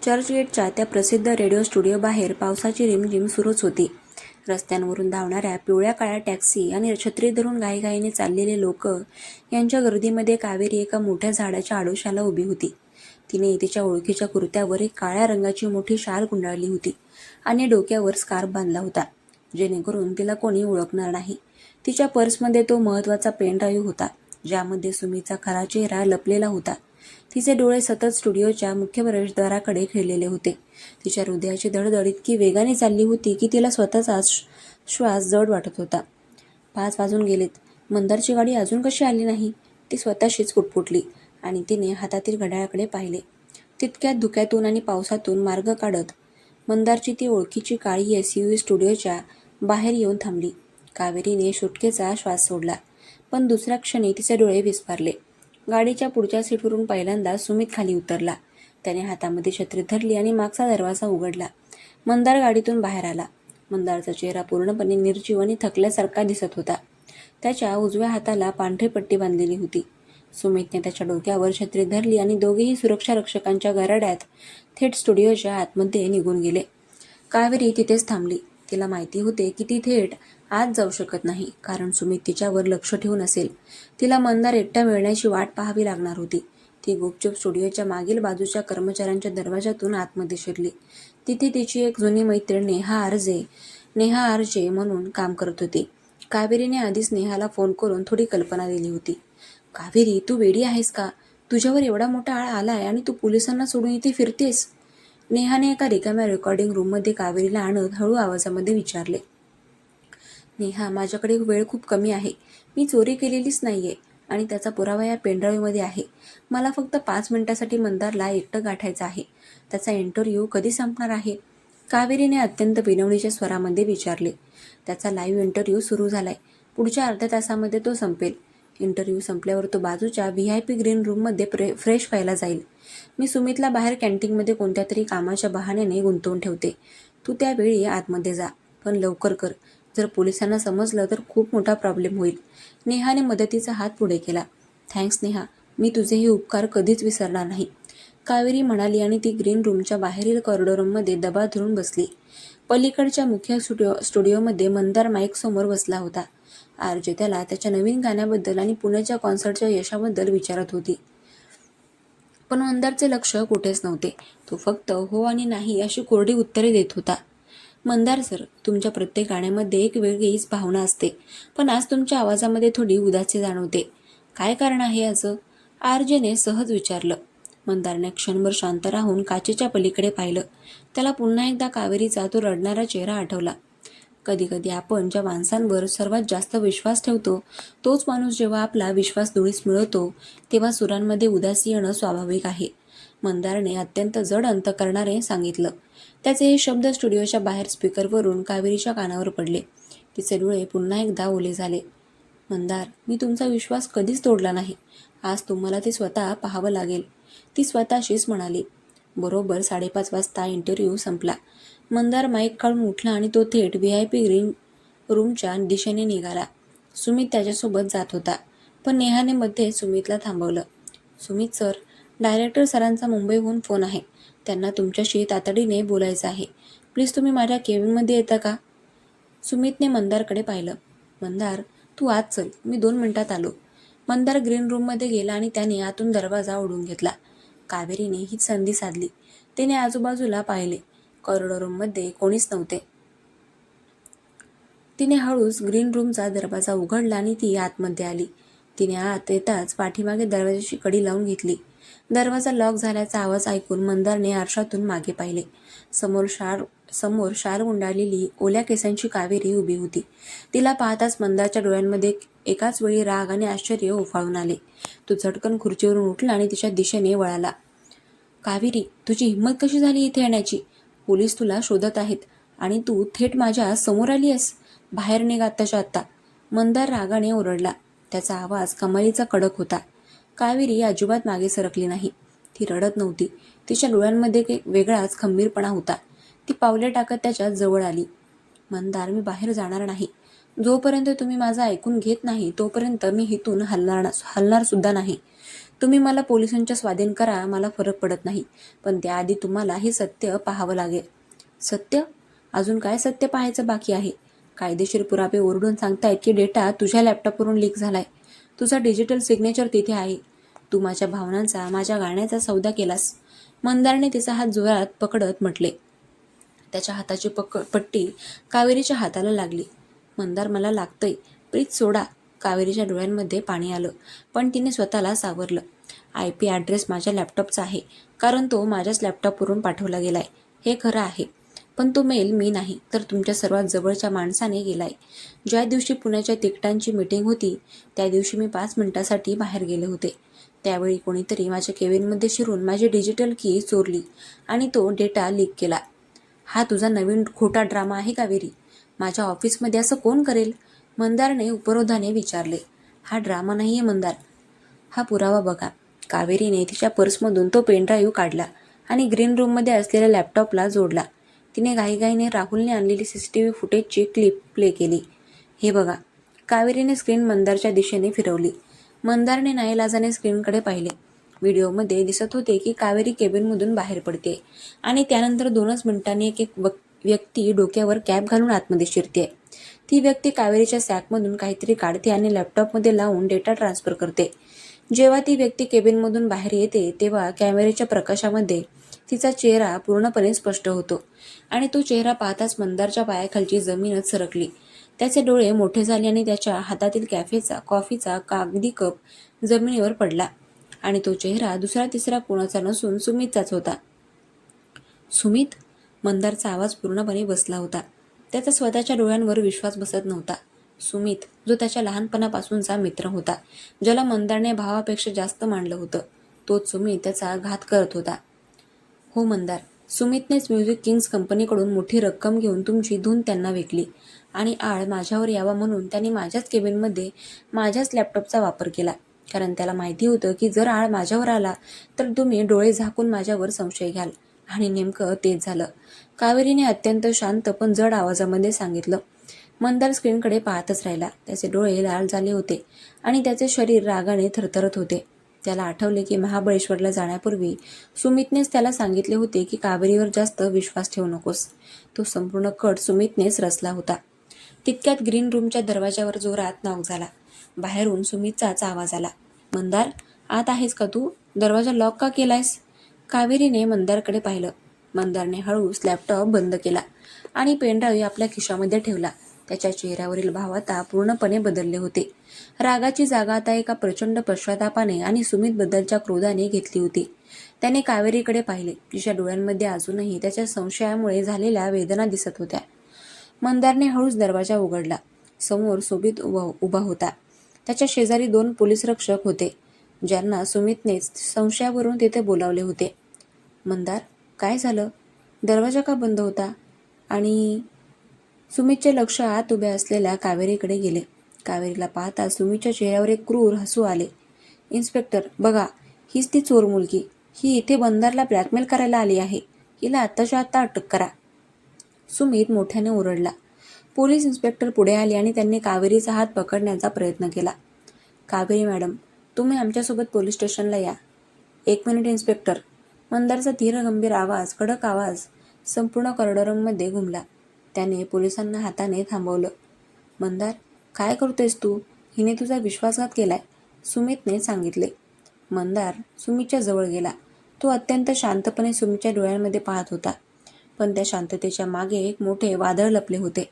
चर्चगेटच्या त्या प्रसिद्ध radio studio बाहेर पावसाची रिमझिम सुरूच होती. रस्त्यांवरून धावणाऱ्या पिवळ्या काळ्या टॅक्सी आणि छत्री धरून घाईघाईने चाललेले लोक यांच्या गर्दीमध्ये कावेरी एका मोठ्या झाडाच्या आडोशाला उभी होती. तिने तिच्या ओळखीच्या कुर्त्यावर एक काळ्या रंगाची मोठी शाल गुंडाळली होती आणि डोक्यावर स्कार्फ बांधला होता, जेणेकरून तिला कोणी ओळखणार नाही. तिच्या पर्समध्ये तो महत्त्वाचा पेन ड्राईव्ह होता, ज्यामध्ये सुमीचा खरा चेहरा लपलेला होता. तिचे डोळे सतत स्टुडिओच्या मुख्य प्रवेशद्वाराकडे खिळलेले होते. तिच्या हृदयाची धडधड इतकी वेगाने चालली होती की तिला स्वतःचा श्वास जड वाटत होता. 5 वाजून गेलेत. मंदारची गाडी अजून कशी आली नाही, ती स्वतःशीच पुटपुटली आणि तिने हातातील घड्याळाकडे पाहिले. तितक्यात धुक्यातून आणि पावसातून मार्ग काढत मंदारची ती ओळखीची काळी SUV स्टुडिओच्या बाहेर येऊन थांबली. कावेरीने सुटकेचा श्वास सोडला, पण दुसऱ्या क्षणी तिचे डोळे विस्फारले. गाडीच्या पुढच्या सीटवरून पहिल्यांदा सुमित खाली उतरला. त्याने हातामध्ये छत्री धरली आणि मागचा दरवाजा उघडला. मंदार गाडीतून बाहेर आला. मंदारचा चेहरा पूर्णपणे निर्जीव आणि थकल्यासारखा दिसत होता. त्याच्या उजव्या हाताला पांढरी पट्टी बांधलेली होती. सुमितने त्याच्या डोक्यावर छत्री धरली आणि दोघेही सुरक्षा रक्षकांच्या गराड्यात थेट स्टुडिओच्या आतमध्ये निघून गेले. कावेरी तिथेच थांबली. तिला माहिती होते की ती थेट आत जाऊ शकत नाही, कारण सुमित तिच्यावर लक्ष ठेवून असेल. तिला मंदार एकटा मिळण्याची वाट पाहावी लागणार होती. ती गुपचूप स्टुडिओच्या मागील बाजूच्या कर्मचाऱ्यांच्या दरवाजातून आतमध्ये शिरली. तिथे तिची एक जुनी मैत्रीण नेहा आरजे म्हणून काम करत होती. कावेरीने आधीच नेहाला फोन करून थोडी कल्पना दिली होती. कावेरी, तू वेडी आहेस का? तुझ्यावर एवढा मोठा आळ आलाय आणि तू पोलिसांना सोडून इथे फिरतेस? नेहाने एका रिकाम्या रेकॉर्डिंग रूममध्ये कावेरीला आणत हळू आवाजामध्ये विचारले. नेहा, माझ्याकडे वेळ खूप कमी आहे. मी चोरी केलेलीच नाहीये आणि त्याचा पुरावा या पेनड्राईव्हमध्ये आहे. मला फक्त 5 मिनिटांसाठी मंदारला एकटं गाठायचं आहे. त्याचा इंटरव्ह्यू कधी संपणार आहे? कावेरीने अत्यंत विनवणीच्या स्वरामध्ये विचारले. त्याचा लाईव्ह इंटरव्ह्यू सुरू झालाय. पुढच्या अर्ध्या तासामध्ये तो संपेल. इंटरव्ह्यू संपल्यावर तो बाजूच्या VIP ग्रीन रूममध्ये फ्रेश व्हायला जाईल. मी सुमितला बाहेर कॅन्टीनमध्ये कोणत्या तरी कामाच्या बहाण्याने गुंतवून ठेवते. तू त्यावेळी आतमध्ये जा, पण लवकर कर. जर पोलिसांना समजलं तर खूप मोठा प्रॉब्लेम होईल. नेहाने मदतीचा हात पुढे केला. थँक्स नेहा, मी तुझे हे उपकार कधीच विसरणार नाही, कावेरी म्हणाली आणि ती ग्रीन रूमच्या बाहेरील कॉरिडॉरमध्ये दबा धरून बसली. पलीकडच्या मुख्य स्टुडिओमध्ये मंदार माईकसमोर बसला होता. आरजे त्याला त्याच्या नवीन गाण्याबद्दल आणि पुण्याच्या कॉन्सर्टच्या यशाबद्दल विचारत होती. पण मंदारचे लक्ष कुठेच नव्हते. तो फक्त हो आणि नाही अशी कोरडी उत्तरे देत होता. मंदार सर, तुमच्या प्रत्येक गाण्यामध्ये एक वेगळीच भावना असते, पण आज तुमच्या आवाजामध्ये थोडी उदासी जाणवते. काय कारण आहे याचं? आरजेने सहज विचारलं. मंदारने क्षणभर शांत राहून काचेच्या पलीकडे पाहिलं. त्याला पुन्हा एकदा कावेरीचा तो रडणारा चेहरा आठवला. कधी कधी आपण ज्या माणसांवर सर्वात जास्त विश्वास ठेवतो, तोच माणूस जेव्हा आपला विश्वास धुळीस मिळवतो, तेव्हा सुरांमध्ये उदासी येणं स्वाभाविक आहे, मंदारने अत्यंत जड अंतकरणाने सांगितलं. त्याचे हे शब्द स्टुडिओच्या बाहेर स्पीकरवरून कावेरीच्या कानावर पडले. तिचे डोळे पुन्हा एकदा ओले झाले. मंदार, मी तुमचा विश्वास कधीच तोडला नाही. आज तुम्हाला ते स्वतः पाहावं लागेल, ती स्वतःशीच म्हणाली. बरोबर 5:30 वाजता इंटरव्ह्यू संपला. मंदार माईक काढून उठला आणि तो थेट VIP ग्रीन रूमच्या दिशेने निघाला. सुमित त्याच्यासोबत जात होता, पण नेहाने मध्ये सुमितला थांबवलं. सुमित सर, डायरेक्टर सरांचा मुंबईहून फोन आहे. त्यांना तुमच्याशी तातडीने बोलायचं आहे. प्लीज तुम्ही माझ्या केबिनमध्ये येता का? सुमितने मंदारकडे पाहिलं. मंदार, तू आत चल, मी 2 मिनिटात आलो. मंदार ग्रीन रूममध्ये गेला आणि त्याने आतून दरवाजा ओढून घेतला. कावेरीने हीच संधी साधली. तिने आजूबाजूला पाहिले. कॉरिडॉर रूममध्ये कोणीच नव्हते. तिने हळूच ग्रीन रूमचा दरवाजा उघडला आणि ती आतमध्ये आली. तिने आत येताच पाठीमागे दरवाजाची कडी लावून घेतली. दरवाजा लॉक झाल्याचा आवाज ऐकून मंदारने आरशातून मागे पाहिले. समोर शाल गुंडाळलेली ओल्या केसांची कावेरी उभी होती. तिला पाहताच मंदारच्या डोळ्यांमध्ये एकाच वेळी राग आणि आश्चर्य उफाळून आले. तो झटकन खुर्चीवरून उठला आणि तिच्या दिशेने वळाला. कावेरी, तुझी हिंमत कशी झाली इथे येण्याची? पोलीस तुला शोधत आहेत आणि तू थेट माझ्या समोर आली आहेस. बाहेर निघ आत्ताच्या आत्ता, मंदार रागाने ओरडला. त्याचा आवाज कमालीचा कडक होता. कावेरी अजिबात मागे सरकली नाही. ती रडत नव्हती. तिच्या डोळ्यांमध्ये एक वेगळाच खंबीरपणा होता. ती पावले टाकत त्याच्या जवळ आली. मंदार, मी बाहेर जाणार नाही. जोपर्यंत तुम्ही माझं ऐकून घेत नाही, तोपर्यंत मी इथून हलणार सुद्धा नाही. तुम्ही मला पोलिसांच्या स्वाधीन करा, मला फरक पडत नाही, पण त्याआधी तुम्हाला हे सत्य पाहावं लागेल. सत्य? अजून काय सत्य पाहायचं बाकी आहे? कायदेशीर पुरावे ओरडून सांगतायत की डेटा तुझ्या लॅपटॉपवरून लीक झालाय. तुझा डिजिटल सिग्नेचर तिथे आहे. तू माझ्या भावनांचा, माझ्या गाण्याचा सौदा केलास. मंदारने तिचा हात जोरात पकडत म्हटले. त्याच्या हाताची पट्टी कावेरीच्या हाताला लागली. मंदार, मला लागतंय, प्लीज सोडा. कावेरीच्या डोळ्यांमध्ये पाणी आलं, पण तिने स्वतःला सावरलं. IP ॲड्रेस माझ्या लॅपटॉपचा आहे, कारण तो माझ्याच लॅपटॉपवरून पाठवला गेलाय. हे खरं आहे, पण तो मेल मी नाही, तर तुमच्या सर्वात जवळच्या माणसाने गेलाय. ज्या दिवशी पुण्याच्या तिकिटांची मीटिंग होती, त्या दिवशी मी 5 मिनिटासाठी बाहेर गेले होते. त्यावेळी कोणीतरी माझ्या केबिनमध्ये शिरून माझी डिजिटल की चोरली आणि तो डेटा लीक केला. हा तुझा नवीन खोटा ड्रामा आहे कावेरी? माझ्या ऑफिसमध्ये असं कोण करेल? मंदारने उपरोधाने विचारले. हा ड्रामा नाहीये मंदार, हा पुरावा बघा. कावेरीने तिच्या पर्समधून तो पेनड्राईव्ह काढला आणि ग्रीन रूममध्ये असलेल्या लॅपटॉपला जोडला. तिने घाईघाईने राहुलने आणलेली CCTV फुटेजची क्लिप प्ले केली. हे बघा. कावेरीने स्क्रीन मंदारच्या दिशेने फिरवली. मंदारने नाईलाजाने स्क्रीनकडे पाहिले. व्हिडिओमध्ये दिसत होते की कावेरी केबिनमधून बाहेर पडते आणि त्यानंतर 2च मिनिटांनी एक व्यक्ती डोक्यावर कॅप घालून आतमध्ये शिरते. ती व्यक्ती कावेरीच्या सॅकमधून काहीतरी काढते आणि लॅपटॉपमध्ये लावून डेटा ट्रान्सफर करते. जेव्हा ती व्यक्ती केबिनमधून बाहेर येते तेव्हा कॅमेऱ्याच्या प्रकाशामध्ये तिचा चेहरा पूर्णपणे स्पष्ट होतो आणि तो चेहरा पाहताच मंदारच्या पायाखालची जमीनच सरकली. त्याचे डोळे मोठे झाले आणि त्याच्या हातातील कॉफीचा कागदी कप जमिनीवर पडला आणि तो चेहरा दुसरा तिसरा कोणाचा नसून सुमितचाच होता. सुमित? मंदारचा आवाज पूर्णपणे बसला होता. त्याचा स्वतःच्या डोळ्यांवर विश्वास बसत नव्हता. सुमित, जो त्याच्या लहानपणापासूनचा मित्र होता, ज्याला मंदारने भावापेक्षा जास्त मानलं होतं, तोच सुमित त्याचा घात करत होता. हो मंदार, सुमितनेच म्युझिक किंग्स कंपनीकडून मोठी रक्कम घेऊन तुमची धून त्यांना विकली आणि आळ माझ्यावर यावा म्हणून त्यांनी माझ्याच केबिनमध्ये माझ्याच लॅपटॉपचा वापर केला, कारण त्याला माहिती होतं की जर आळ माझ्यावर आला तर तुम्ही डोळे झाकून माझ्यावर संशय घ्याल, आणि नेमकं तेच झालं. कावेरीने अत्यंत शांत पण जड आवाजामध्ये सांगितलं. मंदार स्क्रीनकडे पाहतच राहिला. त्याचे डोळे लाल झाले होते आणि त्याचे शरीर रागाने थरथरत होते. त्याला आठवले की महाबळेश्वरला जाण्यापूर्वी सुमितनेच त्याला सांगितले होते की कावेरीवर जास्त विश्वास ठेवू नकोस. तो संपूर्ण कट सुमितनेच रचला होता. तितक्यात ग्रीन रूमच्या दरवाजावर जोरात नॉक झाला. बाहेरून सुमितचाच आवाज आला. मंदार, आत आहेस का तू? दरवाजा लॉक का केलायस? कावेरीने मंदारकडे पाहिलं. मंदारने हळूच लॅपटॉप बंद केला आणि पेनड्राईव्ह आपल्या खिशामध्ये ठेवला. त्याच्या चेहऱ्यावरील भाव आता पूर्णपणे बदलले होते. रागाची जागा आता एका प्रचंड पश्चातापाने आणि सुमितबद्दलच्या क्रोधाने घेतली होती. त्याने कावेरीकडे पाहिले. तिच्या डोळ्यांमध्ये अजूनही त्याच्या संशयामुळे झालेल्या वेदना दिसत होत्या. मंदारने हळूच दरवाजा उघडला. समोर सुमित उभा होता. त्याच्या शेजारी 2 पोलीस रक्षक होते, ज्यांना सुमितनेच संशयावरून तिथे बोलावले होते. मंदार, काय झालं? दरवाजा का बंद होता? आणि सुमितचे लक्ष आत उभ्या असलेल्या कावेरीकडे गेले. कावेरीला पाहता सुमितच्या चेहऱ्यावर एक क्रूर हसू आले. इन्स्पेक्टर, बघा, हीच ती चोर मुलगी. ही इथे मंदारला ब्लॅकमेल करायला आली आहे. हिला आत्ताच्या आत्ता अटक करा. सुमित मोठ्याने ओरडला. पोलीस इन्स्पेक्टर पुढे आले आणि त्यांनी कावेरीचा हात पकडण्याचा प्रयत्न केला. कावेरी मॅडम, तुम्ही आमच्यासोबत पोलीस स्टेशनला या. 1 मिनिट इन्स्पेक्टर. मंदारचा धीर गंभीर आवाज, कडक आवाज संपूर्ण कॉरिडॉरमध्ये घुमला. त्याने पोलिसांना हाताने थांबवलं. मंदार, काय करतोयस तू? हिने तुझा विश्वासघात केलाय, सुमितने सांगितले. मंदार सुमितच्या जवळ गेला. तो अत्यंत शांतपणे सुमितच्या डोळ्यांमध्ये पाहत होता, पण त्या शांततेच्या मागे एक मोठे वादळ लपले होते.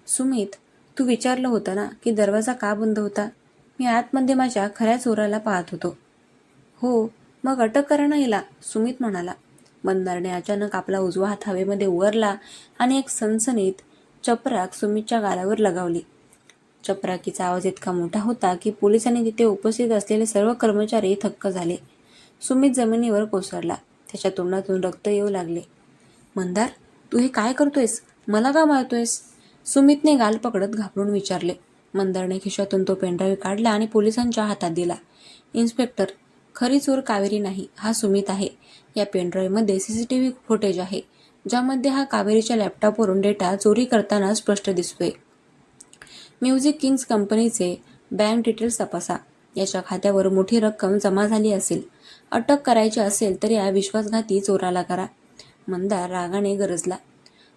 सुमित, तू विचारलं होतं ना की दरवाजा का बंद होता? मी आतमध्ये माझ्या खऱ्या चोराला पाहत होतो. हो, मग अटक करा ना हिला, सुमित म्हणाला. मंदारने अचानक आपला उजवा हात हवेमध्ये उगारला आणि एक सनसनीत चपराक सुमितच्या गालावर लगावली. चपराकीचा आवाज इतका मोठा होता की पोलिसांनी तिथे उपस्थित असलेले सर्व कर्मचारी थक्क झाले. सुमित जमिनीवर कोसळला. त्याच्या तोंडातून रक्त येऊ लागले. मंदार, तू हे काय करतोयस? मला का मारतोयस? सुमितने गाल पकडत घाबरून विचारले. मंदारने खिशातून तो पेनड्राईव्ह काढला आणि पोलिसांच्या हातात दिला. इन्स्पेक्टर, खरी चोर कावेरी नाही, हा सुमित आहे. या पेनड्राईव्हमध्ये CCTV फुटेज आहे, ज्यामध्ये हा कावेरीच्या लॅपटॉपवरून डेटा चोरी करताना स्पष्ट दिसतोय. म्युझिक किंग्स कंपनीचे बँक डिटेल्स तपासा. याच्या खात्यावर मोठी रक्कम जमा झाली असेल. अटक करायची असेल तर या विश्वासघाती चोराला करा. मंदार रागाने गरजला.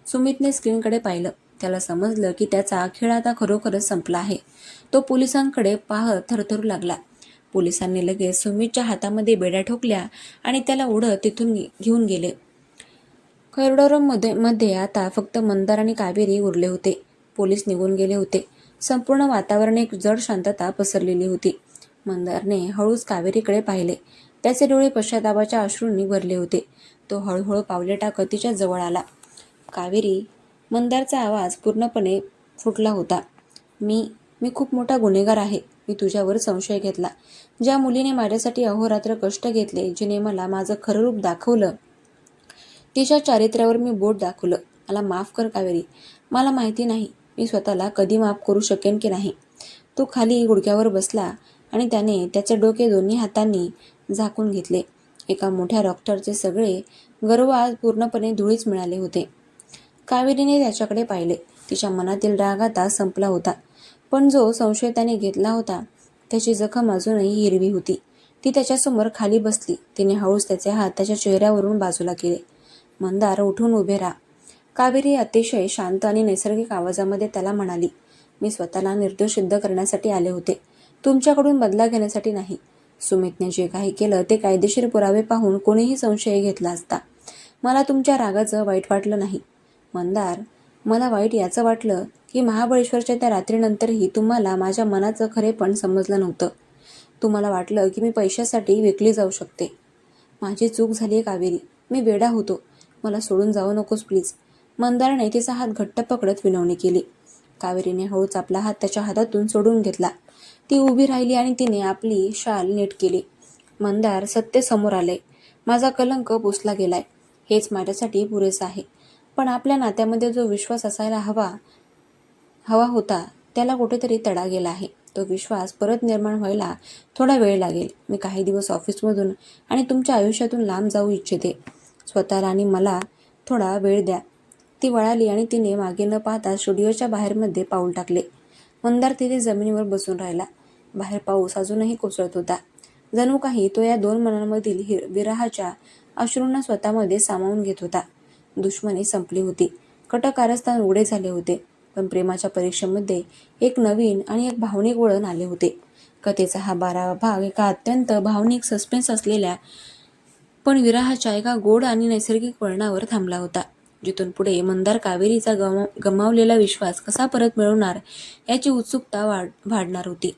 सुमितने स्क्रीनकडे पाहिलं. त्याला समजलं की त्याचा खेळ आता खरोखरच संपला आहे. तो पोलिसांकडे पाहत थरथरू लागला. पोलिसांनी लगेच सुमितच्या हातामध्ये बेड्या ठोकल्या आणि त्याला ओढत तिथून घेऊन गेले. कॉरिडॉरमध्ये आता फक्त मंदार आणि कावेरी उरले होते. पोलीस निघून गेले होते. संपूर्ण वातावरण एक जड शांतता पसरलेली होती. मंदारने हळूच कावेरीकडे पाहिले. त्याचे डोळे पश्चातापाच्या अश्रूंनी भरले होते. तो हळूहळू पावले टाकत तिच्या जवळ आला. कावेरी, मंदारचा आवाज पूर्णपणे फुटला होता. मी खूप मोठा गुन्हेगार आहे. मी तुझ्यावर संशय घेतला. ज्या मुलीने माझ्यासाठी अहोरात्र कष्ट घेतले, जिने मला माझं खरं रूप दाखवलं, तिच्या चारित्र्यावर मी बोट दाखवलं. मला माफ कर कावेरी. मला माहिती नाही मी स्वतःला कधी माफ करू शकेन की नाही. तो खाली गुडघ्यावर बसला आणि त्याने त्याचे डोके दोन्ही हातांनी झाकून घेतले. एका मोठ्या डॉक्टरचे सगळे गर्व आज पूर्णपणे धुळीस मिळाले होते. कावेरीने त्याच्याकडे पाहिले. तिच्या मनातील राग आता संपला होता. पण जो संशय त्याने घेतला होता त्याची जखम अजूनही हिरवी होती. ती त्याच्यासमोर खाली बसली. तिने हळूच त्याचे हात त्याच्या चेहऱ्यावरून बाजूला केले. मंदार, उठून उभे राहा. कावेरी अतिशय शांत आणि नैसर्गिक आवाजामध्ये त्याला म्हणाली. मी स्वतःला निर्दोष सिद्ध करण्यासाठी आले होते, तुमच्याकडून बदला घेण्यासाठी नाही. सुमितने जे काही केलं ते कायदेशीर पुरावे पाहून कोणीही संशय घेतला असता. मला तुमच्या रागाचं वाईट वाटलं नाही. मंदार, मला वाईट याचं वाटलं की महाबळेश्वरच्या त्या रात्रीनंतरही तुम्हाला माझ्या मनाचं खरेपण समजलं नव्हतं. तुम्हाला वाटलं की मी पैशासाठी विकली जाऊ शकते. माझी चूक झाली आहे कावेरी. मी वेडा होतो. मला सोडून जाऊ नकोस प्लीज. मंदारने तिचा हात घट्ट पकडत विनवणी केली. कावेरीने हळूच आपला हात त्याच्या हातातून सोडून घेतला. ती उभी राहिली आणि तिने आपली शाल नीट केली. मंदार, सत्य समोर आलंय. माझा कलंक पुसला गेलाय. हेच माझ्यासाठी पुरेसं आहे. पण आपल्या नात्यामध्ये जो विश्वास असायला हवा होता त्याला कुठेतरी तडा गेला आहे. तो विश्वास परत निर्माण व्हायला थोडा वेळ लागेल. मी काही दिवस ऑफिसमधून आणि तुमच्या आयुष्यातून लांब जाऊ इच्छिते. स्वतःला आणि मला थोडा वेळ द्या. ती वळाली आणि तिने मागे न पाहता स्टुडिओच्या बाहेरमध्ये पाऊल टाकले. मंदार तिथे जमिनीवर बसून राहिला. बाहेर पाऊस अजूनही कोसळत होता. जणू काही तो या दोन मनांमधील विरहाच्या अश्रूंना स्वतःमध्ये सामावून घेत होता. दुश्मनी संपली होती. कट कारस्थान उघडे झाले होते. पण प्रेमाच्या परीक्षेमध्ये एक नवीन आणि एक भावनिक वळण आले होते. कथेचा हा 12वा भाग एका अत्यंत भावनिक सस्पेन्स असलेल्या पण विरहाच्या एका गोड आणि नैसर्गिक वळणावर थांबला होता. जिथून पुढे मंदार कावेरीचा गमावलेला विश्वास कसा परत मिळवणार याची उत्सुकता वाढणार होती.